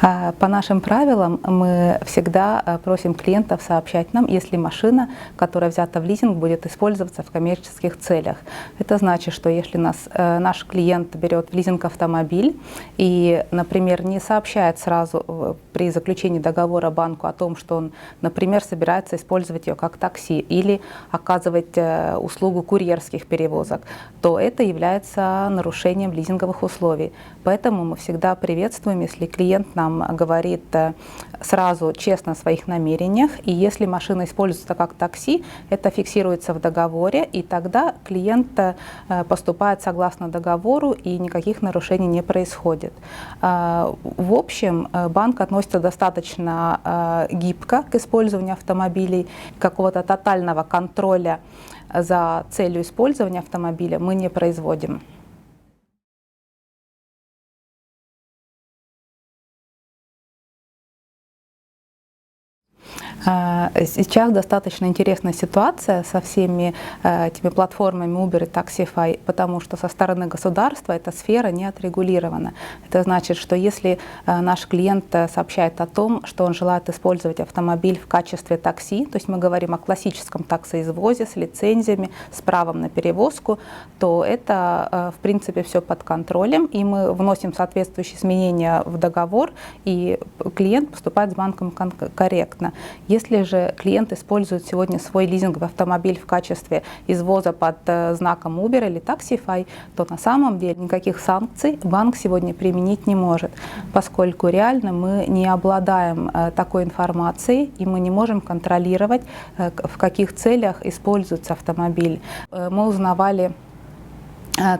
По нашим правилам мы всегда просим клиентов сообщать нам, если машина, которая взята в лизинг, будет использоваться в коммерческих целях. Это значит, что если наш клиент берет в лизинг автомобиль и, например, не сообщает сразу при заключении договора банку о том, что он, например, собирается использовать ее как такси или оказывать услугу курьерских перевозок, то это является нарушением лизинговых условий. Поэтому мы всегда приветствуем, если клиент нам говорит сразу честно о своих намерениях, и если машина используется как такси, это фиксируется в договоре, и тогда клиент поступает согласно договору, и никаких нарушений не происходит. В общем, банк относится достаточно гибко к использованию автомобилей. Какого-то тотального контроля за целью использования автомобиля мы не производим. Сейчас достаточно интересная ситуация со всеми этими платформами Uber и Taxify, потому что со стороны государства эта сфера не отрегулирована. Это значит, что если наш клиент сообщает о том, что он желает использовать автомобиль в качестве такси, то есть мы говорим о классическом таксоизвозе с лицензиями, с правом на перевозку, то это в принципе все под контролем, и мы вносим соответствующие изменения в договор, и клиент поступает с банком корректно. Если же клиент использует сегодня свой лизинговый автомобиль в качестве извоза под знаком Uber или Taxify, то на самом деле никаких санкций банк сегодня применить не может, поскольку реально мы не обладаем такой информацией, и мы не можем контролировать, в каких целях используется автомобиль. Мы узнавали,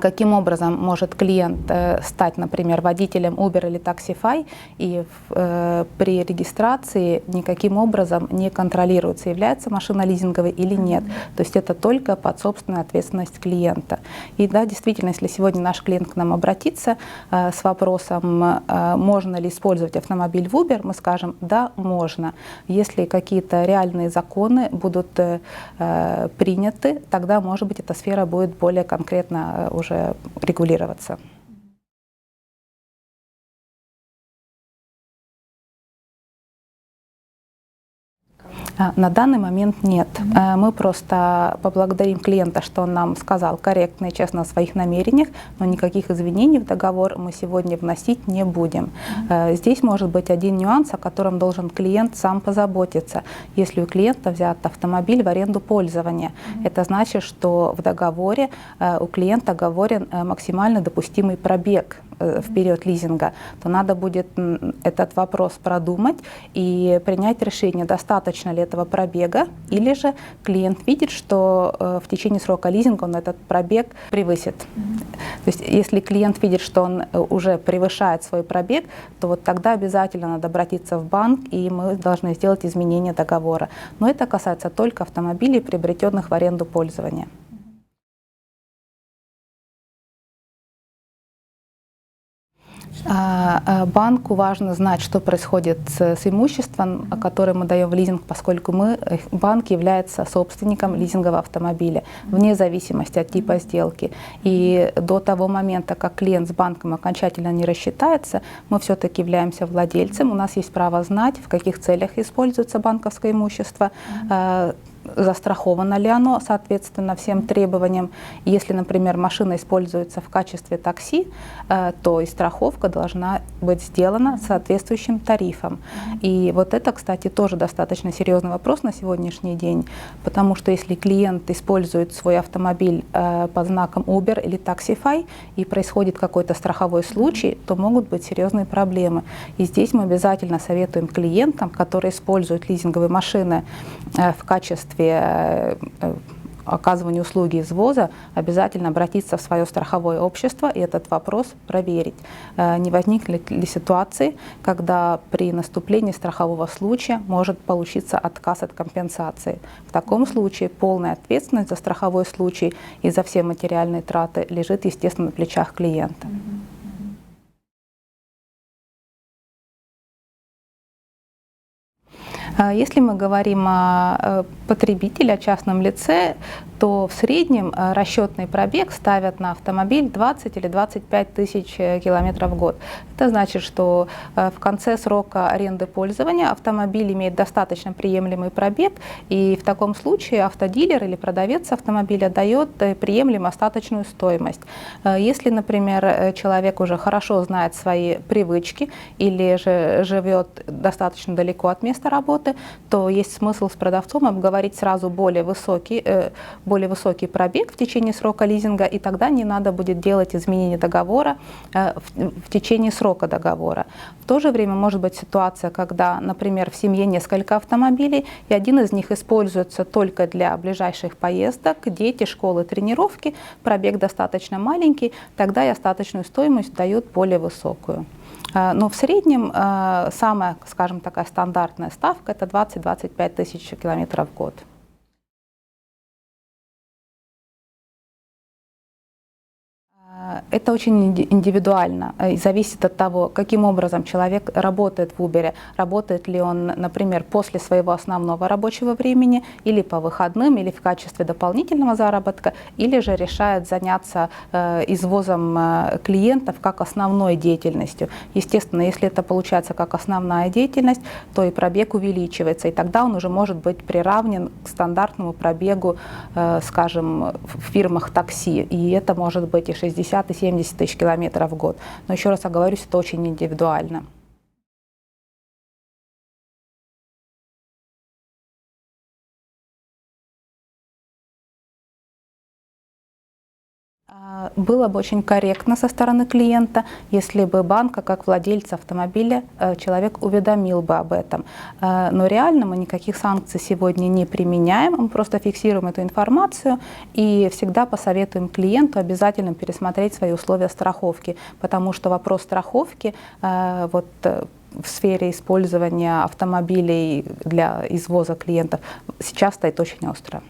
каким образом может клиент стать, например, водителем Uber или Taxify, и при регистрации никаким образом не контролируется, является машина лизинговой или нет. То есть это только под собственную ответственность клиента. И да, действительно, если сегодня наш клиент к нам обратится с вопросом, можно ли использовать автомобиль в Uber, мы скажем, да, можно. Если какие-то реальные законы будут приняты, тогда, может быть, эта сфера будет более конкретно уже регулироваться. На данный момент нет. Мы просто поблагодарим клиента, что он нам сказал корректно и честно о своих намерениях, но никаких извинений в договор мы сегодня вносить не будем. Здесь может быть один нюанс, о котором должен клиент сам позаботиться. Если у клиента взят автомобиль в аренду пользования, это значит, что в договоре у клиента оговорен максимально допустимый пробег в период лизинга, то надо будет этот вопрос продумать и принять решение, достаточно ли этого пробега, или же клиент видит, что в течение срока лизинга он этот пробег превысит. То есть если клиент видит, что он уже превышает свой пробег, то вот тогда обязательно надо обратиться в банк, и мы должны сделать изменение договора. Но это касается только автомобилей, приобретенных в аренду пользования. Банку важно знать, что происходит с имуществом, которое мы даем в лизинг, поскольку банк является собственником лизингового автомобиля, вне зависимости от типа сделки. И до того момента, как клиент с банком окончательно не рассчитается, мы все-таки являемся владельцем, у нас есть право знать, в каких целях используется банковское имущество, застраховано ли оно, соответственно, всем требованиям. Если, например, машина используется в качестве такси, то и страховка должна быть сделана соответствующим тарифом. И вот это, кстати, тоже достаточно серьезный вопрос на сегодняшний день, потому что если клиент использует свой автомобиль под знаком Uber или Taxify и происходит какой-то страховой случай, то могут быть серьезные проблемы. И здесь мы обязательно советуем клиентам, которые используют лизинговые машины в качестве оказывания услуги извоза, обязательно обратиться в свое страховое общество и этот вопрос проверить. Не возникнет ли ситуации, когда при наступлении страхового случая может получиться отказ от компенсации. В таком случае полная ответственность за страховой случай и за все материальные траты лежит, естественно, на плечах клиента. Если мы говорим о потребителе, о частном лице, то в среднем расчетный пробег ставят на автомобиль 20 или 25 тысяч километров в год. Это значит, что в конце срока аренды пользования автомобиль имеет достаточно приемлемый пробег, и в таком случае автодилер или продавец автомобиля дает приемлемо остаточную стоимость. Если, например, человек уже хорошо знает свои привычки или же живет достаточно далеко от места работы, то есть смысл с продавцом обговорить сразу более высокий пробег в течение срока лизинга, и тогда не надо будет делать изменения договора в течение срока договора. В то же время может быть ситуация, когда, например, в семье несколько автомобилей, и один из них используется только для ближайших поездок, дети, школы, тренировки, пробег достаточно маленький, тогда и остаточную стоимость дают более высокую. Но в среднем самая, скажем, такая стандартная ставка – это 20-25 тысяч километров в год. Это очень индивидуально и зависит от того, каким образом человек работает в Uber. Работает ли он, например, после своего основного рабочего времени, или по выходным, или в качестве дополнительного заработка, или же решает заняться извозом клиентов как основной деятельностью. Естественно, если это получается как основная деятельность, то и пробег увеличивается, и тогда он уже может быть приравнен к стандартному пробегу, скажем, в фирмах такси. И это может быть и 60, и 70 тысяч километров в год. Но еще раз оговорюсь, это очень индивидуально. Было бы очень корректно со стороны клиента, если бы банк, как владельца автомобиля, человек уведомил бы об этом. Но реально мы никаких санкций сегодня не применяем, мы просто фиксируем эту информацию и всегда посоветуем клиенту обязательно пересмотреть свои условия страховки, потому что вопрос страховки в сфере использования автомобилей для извоза клиентов сейчас стоит очень остро.